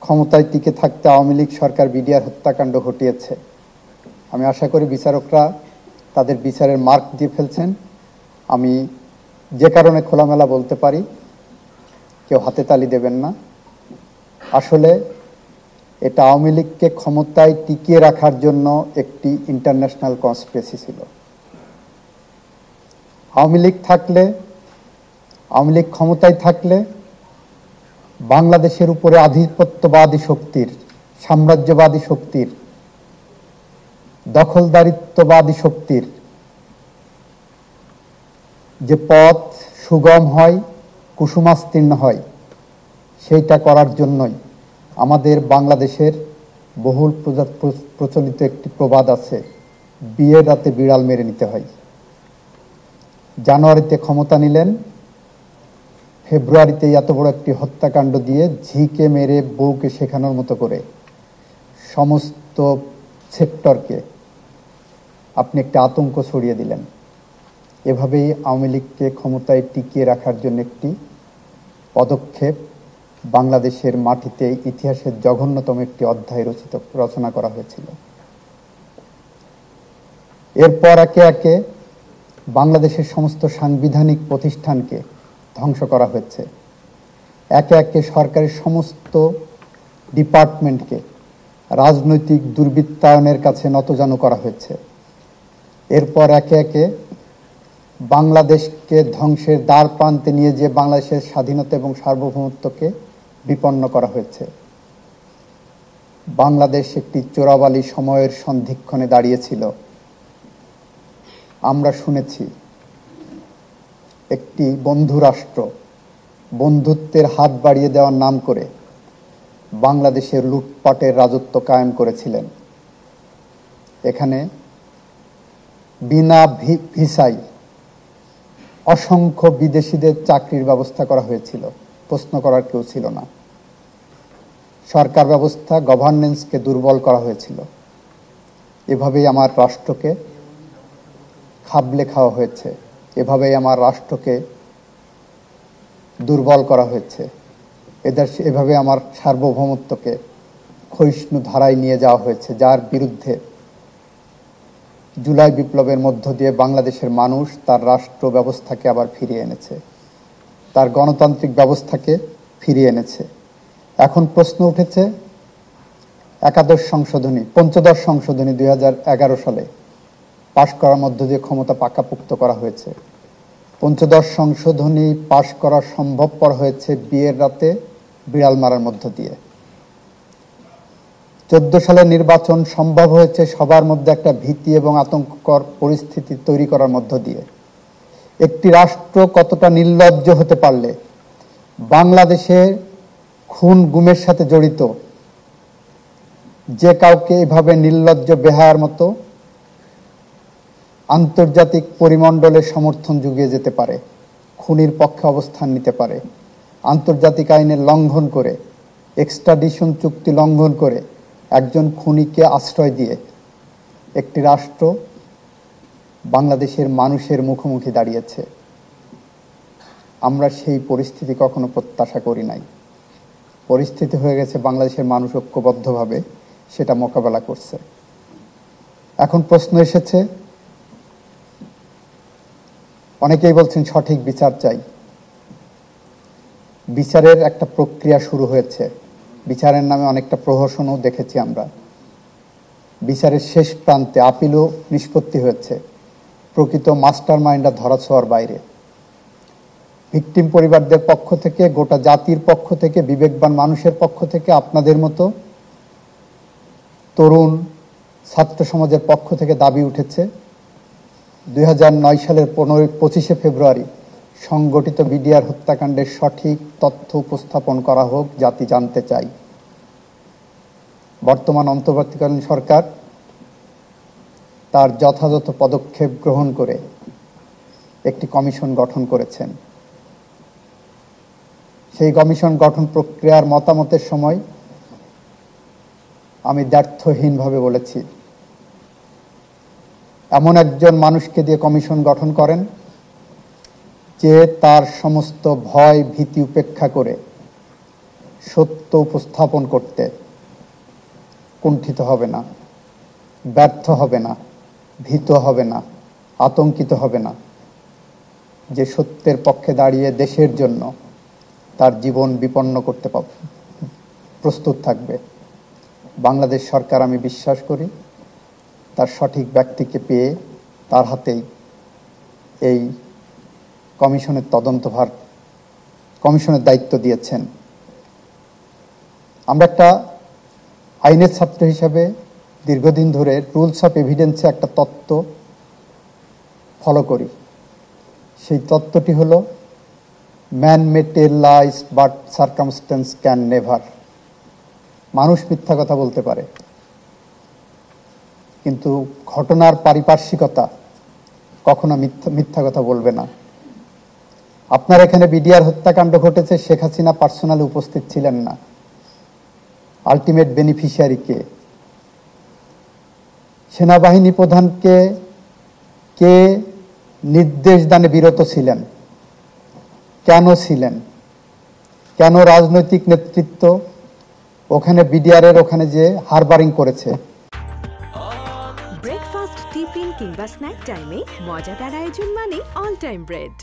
ক্ষমতায় টিকে থাকতে আওয়ামী লীগ সরকার বিডিআর হত্যাকাণ্ড ঘটিয়েছে। আমি আশা করি বিচারকরা তাদের বিচারের মার্ক দিয়ে ফেলছেন। আমি যে কারণে খোলামেলা বলতে পারি, কেউ হাতে তালি দেবেন না। আসলে এটা আওয়ামী লীগকে ক্ষমতায় টিকিয়ে রাখার জন্য একটি ইন্টারন্যাশনাল কনস্পিরেসি ছিল। আওয়ামী লীগ ক্ষমতায় থাকলে বাংলাদেশের উপরে আধিপত্যবাদী শক্তির, সাম্রাজ্যবাদী শক্তির, দখলদারিত্ববাদী শক্তির যে পথ সুগম হয়, কুসুমাস্তীর্ণ হয়, সেইটা করার জন্যই আমাদের বাংলাদেশের বহুল প্রচলিত একটি প্রবাদ আছে, বিয়ের রাতে বিড়াল মেরে নিতে হয়। জানুয়ারিতে ক্ষমতা নিলেন, ফেব্রুয়ারিতে এত বড় একটি হত্যাকাণ্ড দিয়ে ঝিকে মেরে বউকে শেখানোর মতো করে সমস্ত সেক্টরকে আপনি একটা আতঙ্ক ছড়িয়ে দিলেন। এভাবেই আওয়ামী লীগকে ক্ষমতায় টিকিয়ে রাখার জন্য একটি পদক্ষেপ বাংলাদেশের মাটিতে ইতিহাসের জঘন্যতম একটি অধ্যায় রচনা করা হয়েছিল। এরপর একে একে বাংলাদেশের সমস্ত সাংবিধানিক প্রতিষ্ঠানকে ধ্বংস করা হয়েছে। একে একে সরকারের সমস্ত ডিপার্টমেন্টকে রাজনৈতিক দুর্বৃত্তায়নের কাছে নতজানু করা হয়েছে। এরপর একে একে বাংলাদেশকে ধ্বংসের দ্বার প্রান্তে নিয়ে যে বাংলাদেশের স্বাধীনতা এবং সার্বভৌমত্বকে বিপন্ন করা হয়েছে। বাংলাদেশ একটি চোরাবালি সময়ের সন্ধিক্ষণে দাঁড়িয়েছিল। আমরা শুনেছি একটি বন্ধু রাষ্ট্র বন্ধুত্বের হাত বাড়িয়ে দেওয়ার নাম করে বাংলাদেশের লুটপাটের রাজত্ব কায়েম করেছিলেন। এখানে বিনা ভিসায় অসংখ্য বিদেশিদের চাকরির ব্যবস্থা করা হয়েছিল, প্রশ্ন করার কেউ ছিল না। সরকার ব্যবস্থা, গভর্নেন্সকে দুর্বল করা হয়েছিল। এভাবেই আমার রাষ্ট্রকে খাবলে খাওয়া হয়েছে, এভাবেই আমার রাষ্ট্রকে দুর্বল করা হয়েছে। এভাবে আমার সার্বভৌমত্বকে ক্ষয়িষ্ণু ধারায় নিয়ে যাওয়া হয়েছে, যার বিরুদ্ধে জুলাই বিপ্লবের মধ্য দিয়ে বাংলাদেশের মানুষ তার রাষ্ট্র ব্যবস্থাকে আবার ফিরিয়ে এনেছে, তার গণতান্ত্রিক ব্যবস্থাকে ফিরিয়ে এনেছে। এখন প্রশ্ন উঠেছে পঞ্চদশ সংশোধনী 2011 সালে পাশ করার মধ্য দিয়ে ক্ষমতা পাকাপোক্ত করা হয়েছে। পঞ্চদশ সংশোধনী পাশ করা সম্ভবপর হয়েছে বিয়ের রাতে বিড়াল মারার মধ্য দিয়ে। 14 সালের নির্বাচন সম্ভব হয়েছে সবার মধ্যে একটা ভীতি এবং আতঙ্ককর পরিস্থিতি তৈরি করার মধ্য দিয়ে। একটি রাষ্ট্র কতটা নির্লজ্জ হতে পারলে বাংলাদেশে খুন গুমের সাথে জড়িত যে কাউকে এভাবে নির্লজ্জ বেহায়ার মতো আন্তর্জাতিক পরিমণ্ডলে সমর্থন জুগিয়ে যেতে পারে, খুনির পক্ষে অবস্থান নিতে পারে, আন্তর্জাতিক আইনের লঙ্ঘন করে, এক্সট্রাডিশন চুক্তি লঙ্ঘন করে একজন খুনিকে আশ্রয় দিয়ে একটি রাষ্ট্র বাংলাদেশের মানুষের মুখোমুখি দাঁড়িয়েছে। আমরা সেই পরিস্থিতি কখনো প্রত্যাশা করি নাই। পরিস্থিতি হয়ে গেছে, বাংলাদেশের মানুষ ঐক্যবদ্ধভাবে সেটা মোকাবেলা করছে। এখন প্রশ্ন এসেছে, অনেকেই বলছেন সঠিক বিচার চাই। বিচারের একটা প্রক্রিয়া শুরু হয়েছে, বিচারের নামে অনেকটা প্রহসনও দেখেছি আমরা। বিচারের শেষ প্রান্তে আপিলও নিষ্পত্তি হয়েছে। প্রকৃত মাস্টার মাইন্ডরা ধরাছোঁয়ার বাইরে। ভিকটিম পরিবারদের পক্ষ থেকে, গোটা জাতির পক্ষ থেকে, বিবেকবান মানুষের পক্ষ থেকে, আপনাদের মতো তরুণ ছাত্র সমাজের পক্ষ থেকে দাবি উঠেছে 2009 সালের 25শে ফেব্রুয়ারি সংগঠিত বিডিআর হত্যাকাণ্ডের সঠিক তথ্য উপস্থাপন করা হোক, জাতি জানতে চাই। বর্তমান অন্তর্বর্তীকালীন সরকার তার যথাযথ পদক্ষেপ গ্রহণ করে একটি কমিশন গঠন করেছেন। সেই কমিশন গঠন প্রক্রিয়ার মতামতের সময় আমি দ্ব্যর্থহীনভাবে বলেছি, এমন একজন মানুষকে দিয়ে কমিশন গঠন করেন যে তার সমস্ত ভয় ভীতি উপেক্ষা করে সত্য উপস্থাপন করতে কুণ্ঠিত হবে না, ব্যর্থ হবে না, ভীত হবে না, আতঙ্কিত হবে না, যে সত্যের পক্ষে দাঁড়িয়ে দেশের জন্য তার জীবন বিপন্ন করতে প্রস্তুত থাকবে। বাংলাদেশ সরকার, আমি বিশ্বাস করি, তার সঠিক ব্যক্তিকে পেয়ে তার হাতেই এই কমিশনের দায়িত্ব দিয়েছেন। আমরা একটা আইনের ছাত্র হিসাবে দীর্ঘদিন ধরে রুলস অফ এভিডেন্সে একটা তত্ত্ব ফলো করি। সেই তত্ত্বটি হলো, man may tell lies but circumstances can never. মানুষ মিথ্যা কথা বলতে পারে, কিন্তু ঘটনার পারিপার্শ্বিকতা কখনো মিথ্যা কথা বলবে না। আপনার এখানে বিডিআর হত্যাকাণ্ড ঘটেছে, শেখ হাসিনা পার্সোনালি উপস্থিত ছিলেন না। আলটিমেট বেনিফিশিয়ারি কে? সেনাবাহিনী প্রধানকে কে নির্দেশ দানে বিরত ছিলেন? কেন ছিলেন? কেন রাজনৈতিক নেতৃত্ব ওখানে বিডিআরের ওখানে যে হারবারিং করেছে? ব্রেকফাস্ট, টিফিন কিংবা স্ন্যাক টাইমে মজাদার আয়োজন মানে অল টাইম ব্রেড।